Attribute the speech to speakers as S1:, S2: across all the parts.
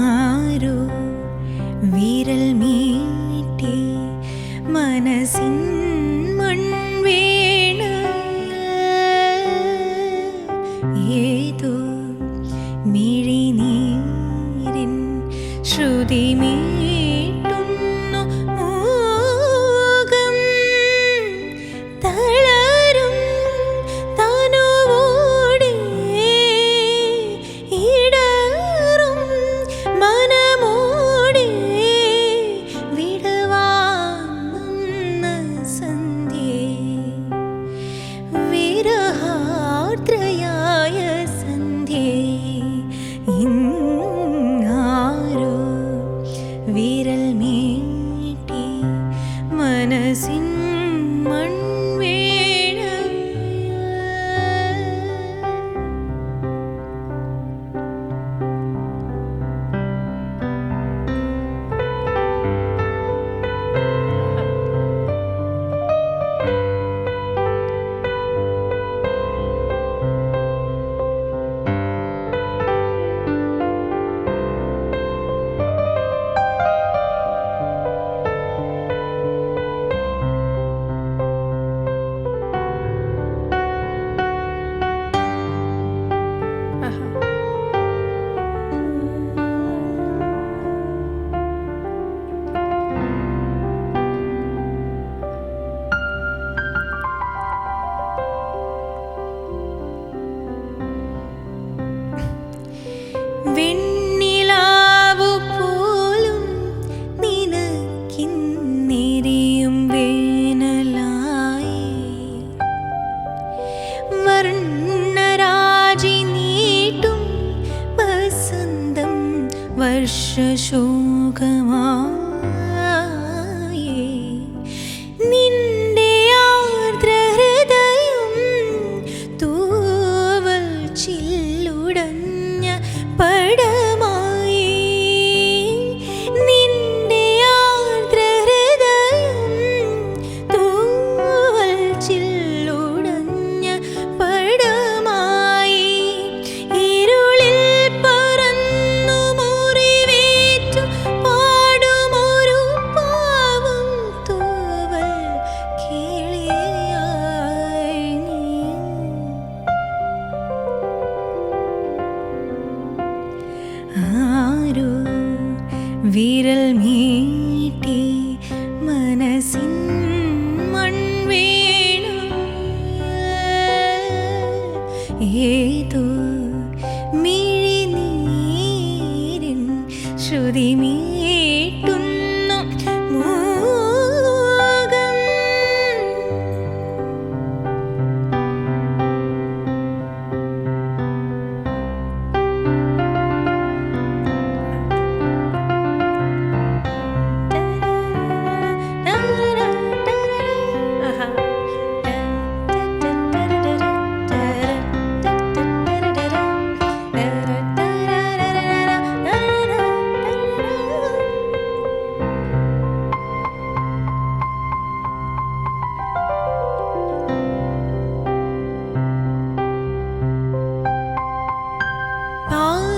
S1: ആരോ വിരൽ മീട്ടി മനസ്സിൻ മൺവീണ ഏതോ മിഴിനീരിൻ ശ്രുതി മീട്ടുന്നു മൂകം തളരും തനുവോടെ ഇടറും മനമോടെ വിടവാങ്ങുന്ന സന്ധ്യേ വിരഹാർദ്രയായ സന്ധ്യേ ഇന്നാരോ വിരൽ മീട്ടി മനസ്സിൻ മൺവീണ വെണ്ണിലാവു പോലും നിനക്കിന്നെരിയും വേനലായി വർണ്ണരാജി നീട്ടും വസന്തം വർഷശോകമായി നിന്റെ ആർദ്രഹൃദയം തൂവൽ ചില്ലുടഞ്ഞ പടമായി നിന്റെ ആർദ്രഹൃദയം തൂവൽ ചില്ലുടഞ്ഞ പടമായി ഇരുളിൽ പറന്നു മുറിവേറ്റു പാടുമൊരു പാവം തൂവൽ കിളിയായി നീ ആരോ വിരൽ മീട്ടി മനസ്സിൻ മൺവീണ ഏതോ മിഴിനീരിൻ ശ്രുതി മീട്ടുന്നു മൂകം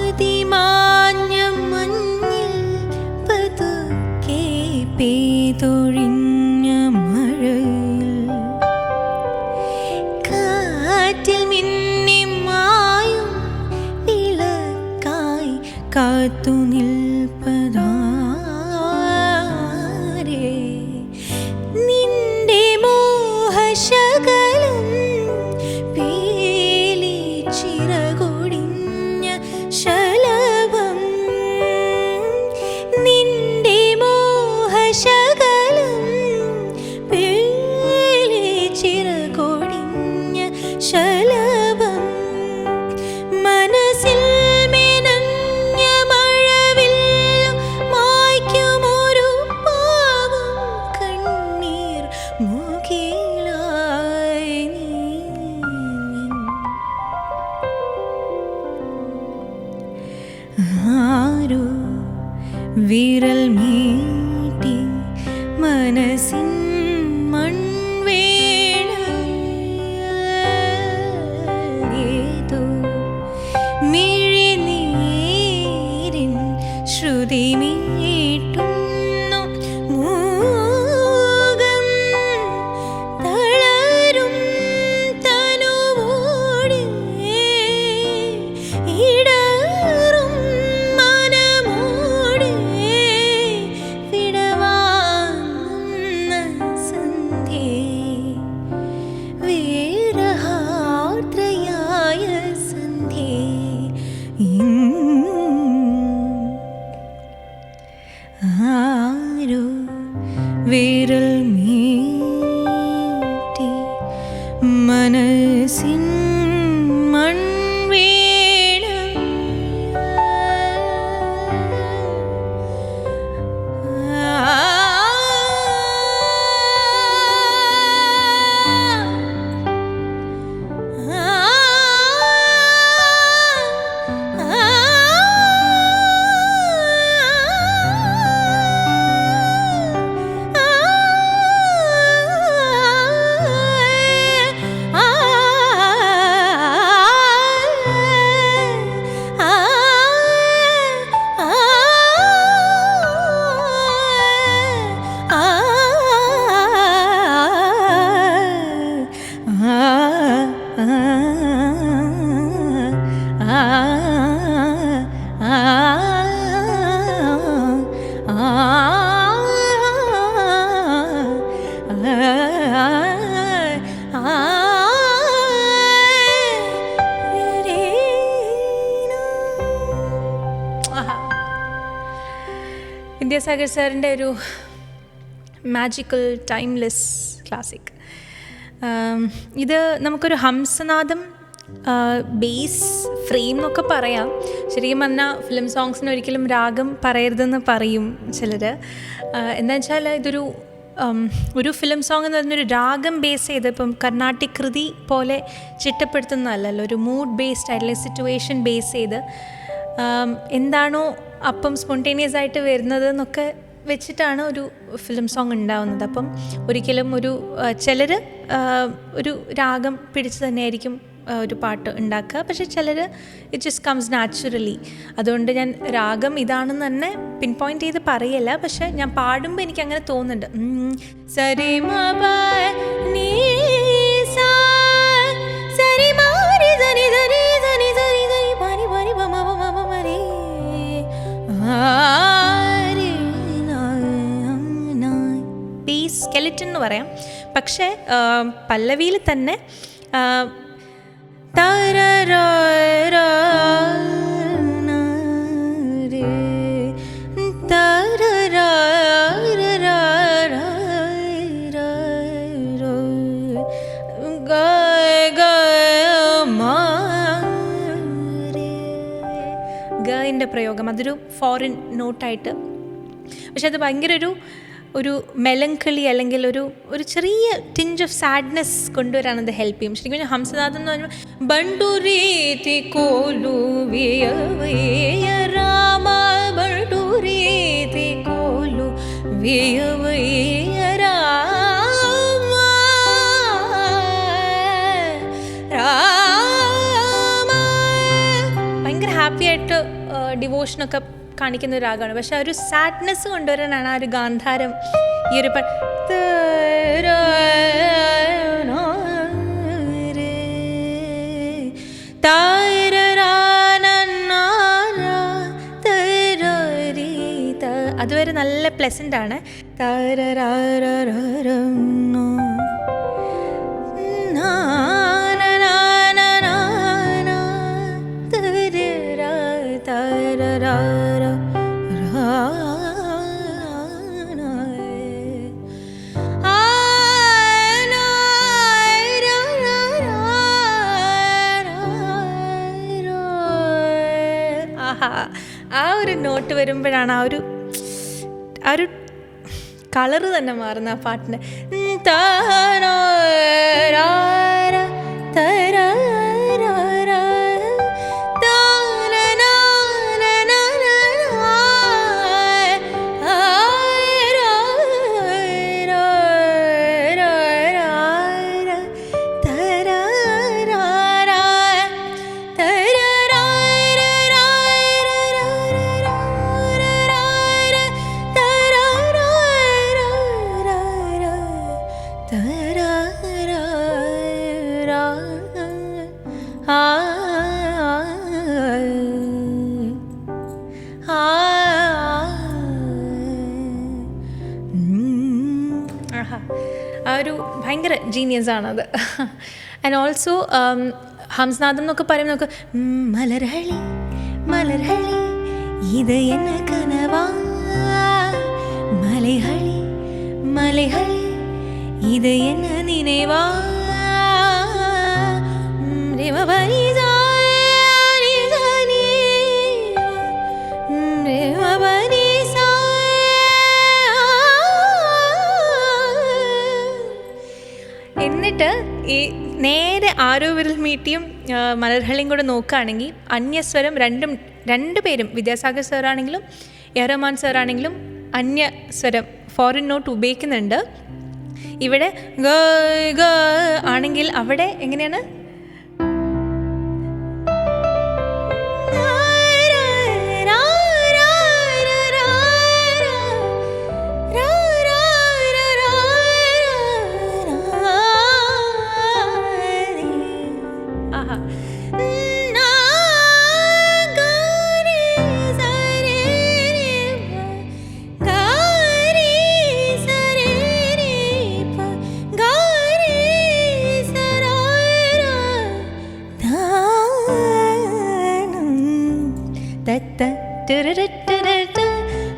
S1: പാതിമാഞ്ഞ മഞ്ഞിൽ പതുക്കെ പെയ്തൊഴിഞ്ഞ മഴയിൽ കാറ്റിൽ മിന്നിമായും വിളക്കായി കാത്തു നിൽപ്പതാരേ നിന്റെ മോഹശകലം പീലി ചിറകൊടിഞ്ഞ ശലഭം നിന്റെ മോഹശകലം പീലി ചിറകൊടിഞ്ഞ ശലഭം മനസ്സിൽ മെനഞ്ഞ മഴവില്ലു മായ്ക്കുമൊരു പാവം കണ്ണീർ മുകിലായി നീ ആരോ വിരൽ മീട്ടി മനസ്സിൻ മൺവീണ മനസ്സിൻ മൺവീണ വിദ്യാസാഗർ സാറിൻ്റെ ഒരു മാജിക്കൽ ടൈംലെസ് ക്ലാസിക്. ഇത് നമുക്കൊരു ഹംസനാദം ബേസ് ഫ്രെയിം എന്നൊക്കെ പറയാം. ശരിക്കും പറഞ്ഞാൽ ഫിലിം സോങ്സിന് ഒരിക്കലും രാഗം പറയരുതെന്ന് പറയും ചിലർ. എന്താ വെച്ചാൽ ഒരു ഫിലിം സോങ് എന്ന് പറഞ്ഞൊരു രാഗം ബേസ് ചെയ്ത് ഇപ്പം കർണാട്ടിക് കൃതി പോലെ ചിട്ടപ്പെടുത്തുന്നതല്ലല്ലോ, ഒരു മൂഡ് ബേസ്ഡ് ആയിട്ടുള്ള സിറ്റുവേഷൻ ബേസ് ചെയ്ത് എന്താണോ അപ്പം സ്പോണ്ടേനിയസ് ആയിട്ട് വരുന്നത് എന്നൊക്കെ വെച്ചിട്ടാണ് ഒരു ഫിലിം സോങ് ഉണ്ടാവുന്നത്. അപ്പം ഒരിക്കലും ചിലർ ഒരു രാഗം പിടിച്ച് തന്നെയായിരിക്കും ഒരു പാട്ട് ഉണ്ടാക്കുക, പക്ഷെ ചിലർ ഇറ്റ് ജസ്റ്റ് കംസ് നാച്ചുറലി. അതുകൊണ്ട് ഞാൻ രാഗം ഇതാണെന്ന് തന്നെ പിൻ പോയിൻ്റ് ചെയ്ത് പറയല്ല, പക്ഷെ ഞാൻ പാടുമ്പോൾ എനിക്ക് അങ്ങനെ തോന്നുന്നുണ്ട്. സരി മപ നീ സാ സരി മാരി സനി സരി സനി സരി സരി പനി പനി പമ പമ പമ രേ ബേസ് സ്കെലിറ്റൻ എന്ന് പറയാം. പക്ഷേ പല്ലവിയിൽ തന്നെ ഗിൻ്റെ പ്രയോഗം അതൊരു ഫോറിൻ നോട്ടായിട്ട്, പക്ഷെ അത് ഭയങ്കര ഒരു മെലങ്കളി അല്ലെങ്കിൽ ഒരു ചെറിയ ടിഞ്ച് ഓഫ് സാഡ്നെസ് കൊണ്ടുവരാൻ അത് ഹെൽപ്പ് ചെയ്യും. ശരിക്കും ഹംസനാഥം എന്ന് പറയുമ്പോൾ ബണ്ടൂരീതി കോലു വിയവയ രാമ ബണ്ടൂരീതി കോലു വിയവയ രാമ രാമ ഭയങ്കര ഹാപ്പി ആയിട്ട് ഡിവോഷനൊക്കെ കാണിക്കുന്ന ഒരു രാഗമാണ്. പക്ഷെ ആ ഒരു സാഡ്നെസ് കൊണ്ടുവരാനാണ് ആ ഒരു ഗാന്ധാരം ഈ ഒരു അതുവരെ നല്ല പ്ലസൻ്റ് ആണ്. ആ ഒരു നോട്ട് വരുമ്പോഴാണ് ആ ഒരു കളറ് തന്നെ മാറുന്ന ആ പാട്ടിന്. ആ ഒരു ഭയങ്കര ജീനിയസ് ആണത്. ആൻഡ് ഓൾസോ ഹംസനാഥം എന്നൊക്കെ പറയുമ്പോൾ നമുക്ക് മലർഹളി മലർഹളി ഇത് എന്ന കനവാ, മലഹളി മലഹളി ഇത് എന്ന നിனைவா, നേരെ ആരോ വിരൽ മീട്ടിയും മലർഹള്ളിയും കൂടെ നോക്കുകയാണെങ്കിൽ അന്യസ്വരം രണ്ടുപേരും വിദ്യാസാഗർ സാറാണെങ്കിലും എ റഹ്മാൻ സാറാണെങ്കിലും അന്യസ്വരം ഫോറിൻ നോട്ട് ഉപയോഗിക്കുന്നുണ്ട്. ഇവിടെ ഗ ഗ ആണെങ്കിൽ അവിടെ എങ്ങനെയാണ്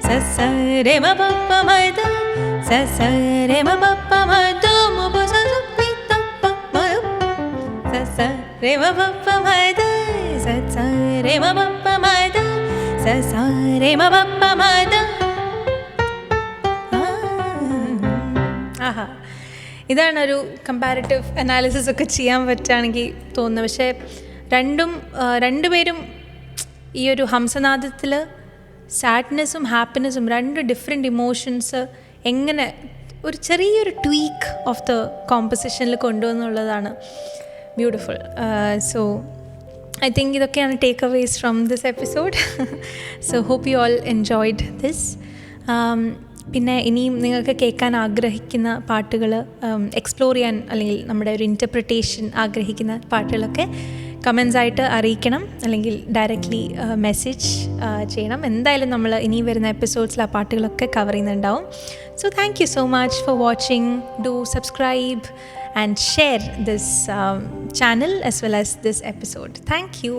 S1: സസരെ മപപ്പ മദ സസരെ മപപ്പ മദ മുബ സസപിതപ്പ സസരെ മപപ്പ മദ സസരെ മപപ്പ മദ സസരെ മപപ്പ മദ. ആഹാ, ഇതാണൊരു കമ്പാരിറ്റീവ് അനാലിസിസ് ഒക്കെ ചെയ്യാൻ പറ്റുകയാണെങ്കിൽ തോന്നുന്നു. പക്ഷേ രണ്ടുപേരും ഈ ഒരു ഹംസനാദത്തിൽ സാഡ്നെസ്സും ഹാപ്പിനെസ്സും രണ്ട് ഡിഫറെൻറ്റ് ഇമോഷൻസ് എങ്ങനെ ഒരു ചെറിയൊരു ട്വീക്ക് ഓഫ് ദ കോമ്പസിഷനിൽ കൊണ്ടുവന്നുള്ളതാണ് ബ്യൂട്ടിഫുൾ. സോ ഐ തിങ്ക് ഇതൊക്കെയാണ് takeaways from this episode. So hope you all enjoyed this. പിന്നെ ഇനിയും നിങ്ങൾക്ക് കേൾക്കാൻ ആഗ്രഹിക്കുന്ന പാട്ടുകൾ, എക്സ്പ്ലോർ ചെയ്യാൻ അല്ലെങ്കിൽ നമ്മുടെ ഒരു ഇൻറ്റർപ്രിട്ടേഷൻ ആഗ്രഹിക്കുന്ന പാട്ടുകളൊക്കെ കമൻസ് ആയിട്ട് അറിയിക്കണം, അല്ലെങ്കിൽ ഡയറക്റ്റ്ലി മെസ്സേജ് ചെയ്യണം. എന്തായാലും നമ്മൾ ഇനി വരുന്ന എപ്പിസോഡ്സിൽ ആ പാട്ടുകളൊക്കെ കവർ ചെയ്യുന്നുണ്ടാവും. So thank you so much for watching. Do subscribe and share this channel as well as this episode. Thank you.